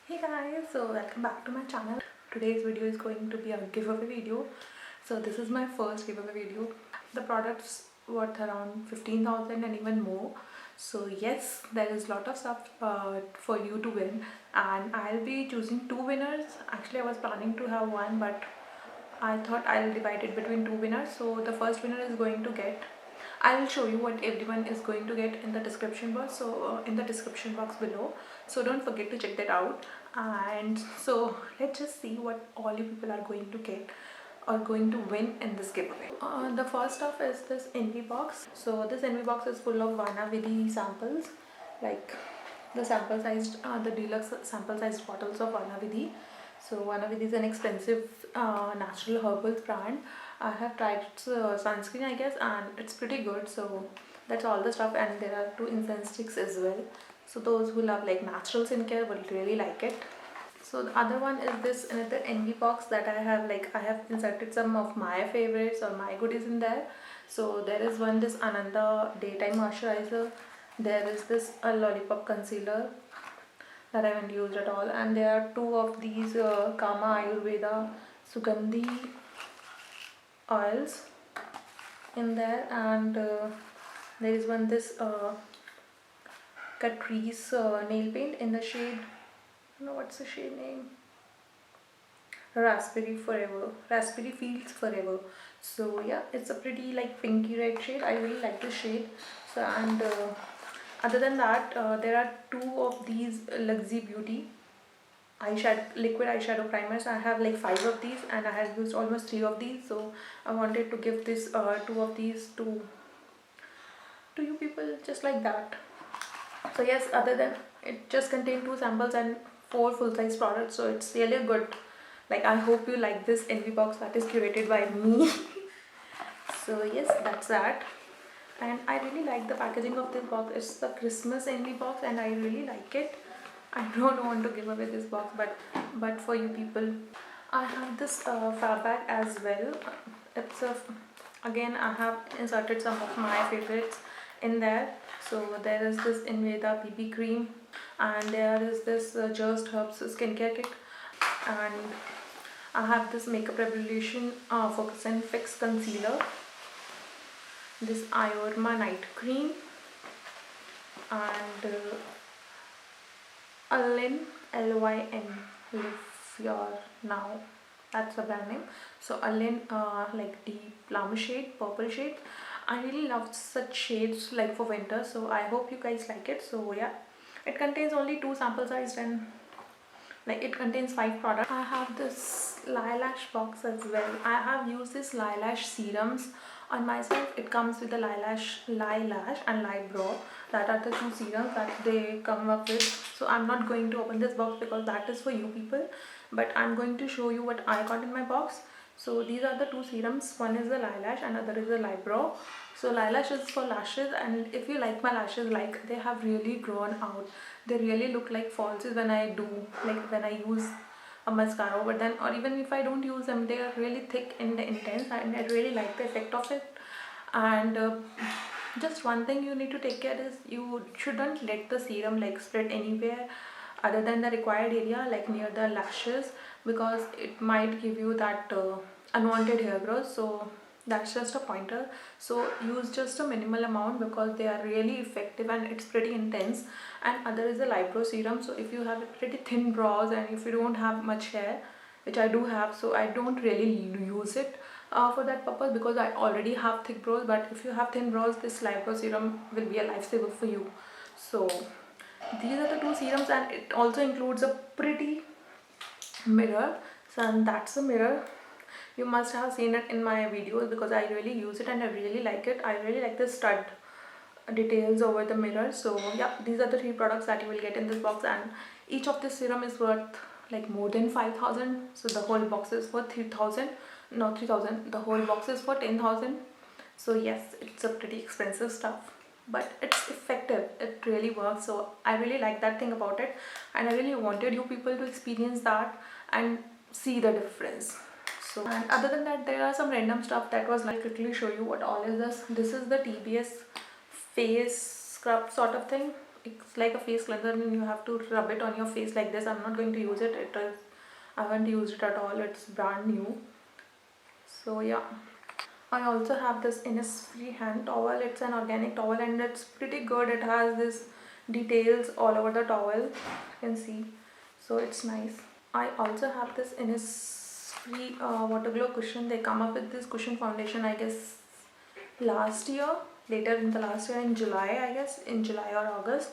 Hey guys, so welcome back to my channel. Today's video is going to be a giveaway video. So this is my first giveaway video. The product's worth around 15,000 and even more. So yes, there is a lot of stuff for you to win, and I'll be choosing two winners. Actually, I was planning to have one, but I thought I'll divide it between two winners. So the first winner is going to get, I will show you what everyone is going to get in the description box. So in the description box below. So don't forget to check that out. And so let's just see what all you people are going to get or going to win in this giveaway. The first stuff is this envy box. So this envy box is full of Vana Vidhi samples, like the sample sized, the deluxe sample sized bottles of Vana Vidhi. So Vana Vidhi is an expensive natural herbal brand. I have tried its sunscreen, I guess, and it's pretty good. So that's all the stuff, and there are two incense sticks as well. So those who love like natural skincare will really like it. So the other one is this another envy box that I have inserted some of my favorites or my goodies in there. So there is one this Ananda daytime moisturizer. There is this a lollipop concealer that I haven't used at all, and there are two of these Kama Ayurveda Sugandhi oils in there, and there is one this Catrice nail paint in the shade, I don't know what's the shade name, Raspberry Fields Forever. So yeah, it's a pretty like pinky red shade. I really like this shade. So and other than that, there are two of these Luxy Beauty liquid eyeshadow primers. I have like 5 of these, and I have used almost 3 of these, so I wanted to give this 2 of these to you people just like that. So yes, other than it just contained 2 samples and 4 full-size products, so it's really good. Like, I hope you like this envy box that is curated by me. So yes, that's that. And I really like the packaging of this box. It's the Christmas envy box, and I really like it. I don't want to give away this box, but for you people, I have this fab bag as well. It's a again I have inserted some of my favorites in there. So there is this Inveda BB cream, and there is this Just Herbs skincare kit, and I have this Makeup Revolution Focus and Fix concealer, this Iorma night cream, and Lyn Lyn Live Your Now, that's the brand name. So Lyn like deep plum shade, purple shade. I really love such shades like for winter, so I hope you guys like it. So yeah, it contains only 2 sample sized, and like it contains 5 products. I have this Lilash box as well. I have used this Lilash serums on myself. It comes with the Lilash and Librow. That are the 2 serums that they come up with. So I'm not going to open this box because that is for you people, but I'm going to show you what I got in my box. So these are the 2 serums. One is the Lilash and other is the Librow. So Lilash is for lashes, and if you like my lashes, like they have really grown out. They really look like falsies when I do, like when I use a mascara. But then, or even if I don't use them, they are really thick and intense, and I really like the effect of it. And just one thing you need to take care is you shouldn't let the serum like spread anywhere other than the required area, like near the lashes, because it might give you that unwanted hair growth. So that's just a pointer. So use just a minimal amount because they are really effective and it's pretty intense. And other is the Librow serum. So if you have pretty thin brows and if you don't have much hair, which I do have, so I don't really use it for that purpose because I already have thick brows. But if you have thin brows, this Librow serum will be a lifesaver for you. So these are the 2 serums, and it also includes a pretty mirror. So and that's the mirror. You must have seen it in my videos because I really use it and I really like it. I really like the stud details over the mirror. So yeah, these are the 3 products that you will get in this box, and each of this serum is worth like more than 5,000. So the whole box is for 3,000, no 3,000, the whole box is for 10,000. So yes, it's a pretty expensive stuff, but it's effective, it really works. So I really like that thing about it, and I really wanted you people to experience that and see the difference. So, and other than that, there are some random stuff that was like, quickly show you what all is this. This is the TBS face scrub sort of thing. it's like a face cleanser and you have to rub it on your face like this. I'm not going to use it. I haven't used it at all. It's brand new. So yeah. I also have this Innisfree hand towel. It's an organic towel and it's pretty good. It has this details all over the towel. You can see. So it's nice. I also have this Innisfree water glow cushion. They come up with this cushion foundation, I guess, last year. Later in the last year, in July, I guess. In July or August.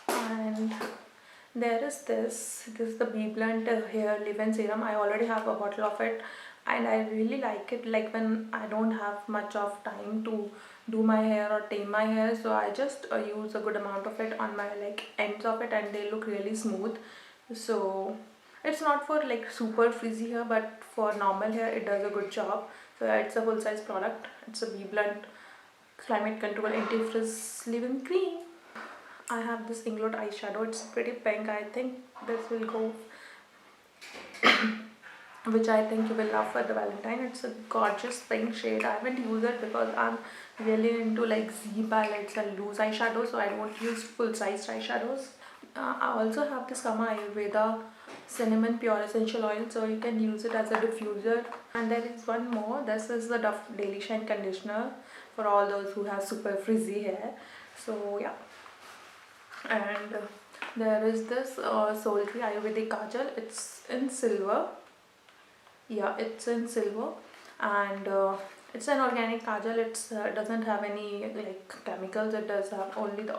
And there is this is the BBlunt hair leave-in serum. I already have a bottle of it and I really like it, like when I don't have much of time to do my hair or tame my hair, so I just use a good amount of it on my like ends of it and they look really smooth. So it's not for like super frizzy hair, but for normal hair it does a good job. So yeah, it's a full size product. It's a BBlunt climate control anti-frizz leave-in cream. I have this Inglot eyeshadow. It's pretty pink. I think this will go, which I think you will love for the Valentine. It's a gorgeous pink shade. I haven't used it because I'm really into like Z palettes and loose eyeshadows, so I don't use full-sized eyeshadows. I also have this Kama Ayurveda cinnamon pure essential oil, so you can use it as a diffuser. And there is one more. This is the Dove Daily Shine conditioner for all those who have super frizzy hair. So yeah. And there is this Soulfree Ayurvedic Kajal. It's in silver. Yeah, it's in silver. And it's an organic Kajal. It doesn't have any like chemicals. It does have only the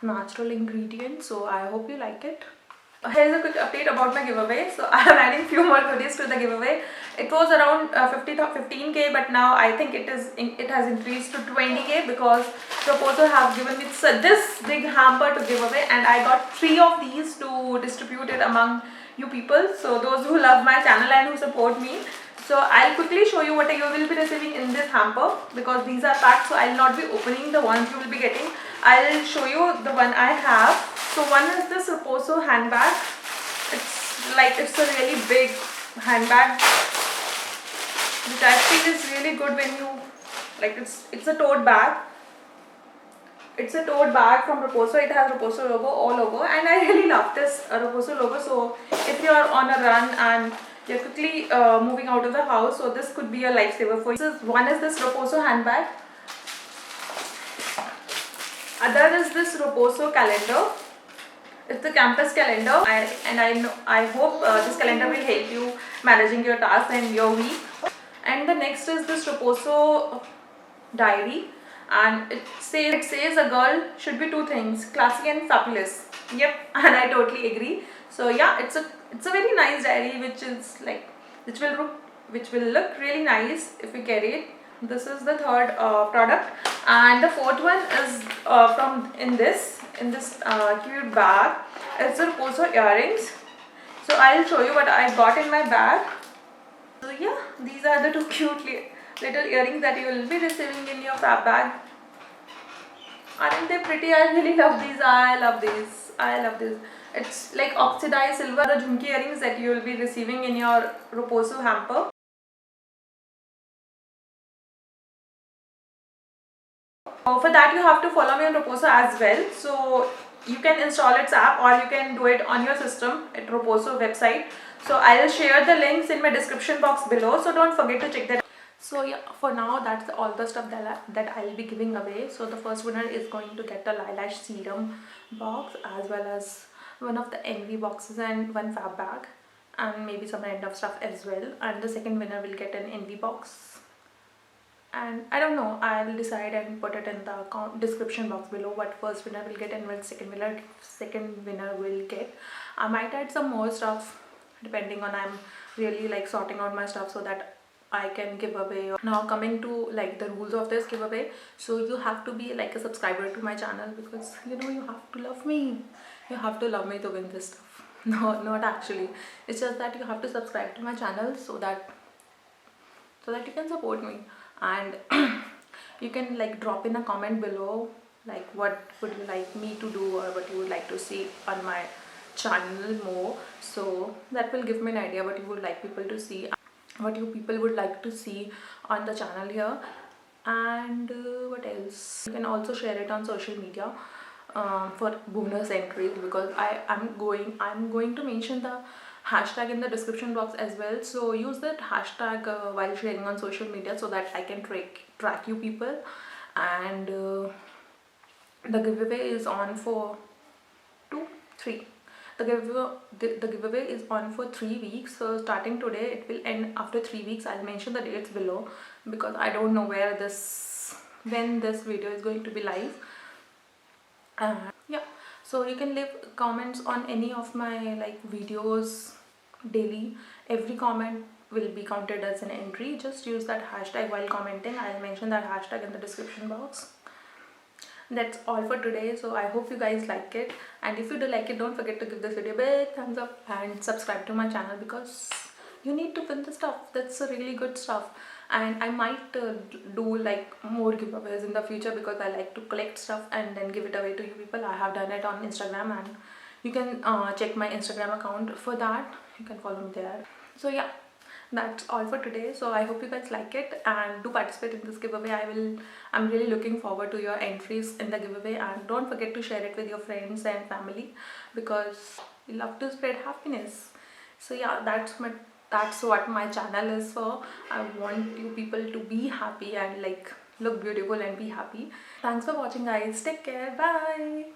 natural ingredients. So I hope you like it. Here's a quick update about my giveaway. So I am adding few more goodies to the giveaway. It was around 15k, but now I think it has increased to 20k because Proposo have given me this big hamper to give away, and I got 3 of these to distribute it among you people. So those who love my channel and who support me. So I'll quickly show you what you will be receiving in this hamper because these are packed. So I'll not be opening the ones you will be getting. I'll show you the one I have. So one is this Reposo handbag. It's a really big handbag, which I feel is really good when you like. It's a tote bag. It's a tote bag from Reposo. It has Reposo logo, and I really love this Reposo logo. So if you are on a run and you're quickly moving out of the house, so this could be a lifesaver for you. One is this Reposo handbag. Other is this Reposo calendar. It's the campus calendar, I hope this calendar will help you managing your tasks and your week. And the next is this Reposo diary, and it says a girl should be 2 things: classy and fabulous. Yep, and I totally agree. So yeah, it's a very nice diary which will look really nice if you carry it. This is the third product, and the fourth one is from in this cute bag. It's the Reposo earrings. So I'll show you what I got in my bag. So yeah, these are the 2 cute little earrings that you will be receiving in your fab bag. Aren't they pretty? I really love these. I love these. It's like oxidized silver, the jhumki earrings that you will be receiving in your Reposo hamper. For that you have to follow me on Reposo as well. So you can install its app or you can do it on your system at Reposo website. So I'll share the links in my description box below. So don't forget to check that. So yeah, for now that's all the stuff that I'll be giving away. So the first winner is going to get the Lilash serum box as well as one of the Envy boxes and one fab bag and maybe some random stuff as well. And the second winner will get an Envy box. And I don't know, I'll decide and put it in the description box below what first winner will get and what second winner will get. I might add some more stuff depending on I'm really like sorting out my stuff so that I can give away. Now coming to like the rules of this giveaway, so you have to be like a subscriber to my channel because you know you have to love me. You have to love me to win this stuff. No, not actually. It's just that you have to subscribe to my channel so that you can support me. And you can like drop in a comment below like what would you like me to do or what you would like to see on my channel more. So that will give me an idea what you would like people to see, what you people would like to see on the channel here. And what else, you can also share it on social media. for bonus entries, because I'm going to mention the hashtag in the description box as well. So use that hashtag while sharing on social media so that I can track you people. And the giveaway is on for 2 3 the giveaway is on for 3 weeks, so starting today it will end after 3 weeks. I'll mention the dates below because I don't know when this video is going to be live. Yeah, so you can leave comments on any of my like videos daily. Every comment will be counted as an entry. Just use that hashtag while commenting. I'll mention that hashtag in the description box. That's all for today, so I hope you guys like it, and if you do like it, don't forget to give this video a big thumbs up and subscribe to my channel, because you need to win the stuff. That's a really good stuff. And I might do like more giveaways in the future, because I like to collect stuff and then give it away to you people. I have done it on Instagram, and you can check my Instagram account for that. You can follow me there. So yeah, that's all for today. So I hope you guys like it and do participate in this giveaway. I'm really looking forward to your entries in the giveaway, and don't forget to share it with your friends and family, because we love to spread happiness. So yeah, that's what my channel is for. I want you people to be happy and like look beautiful and be happy. Thanks for watching guys. Take care. Bye.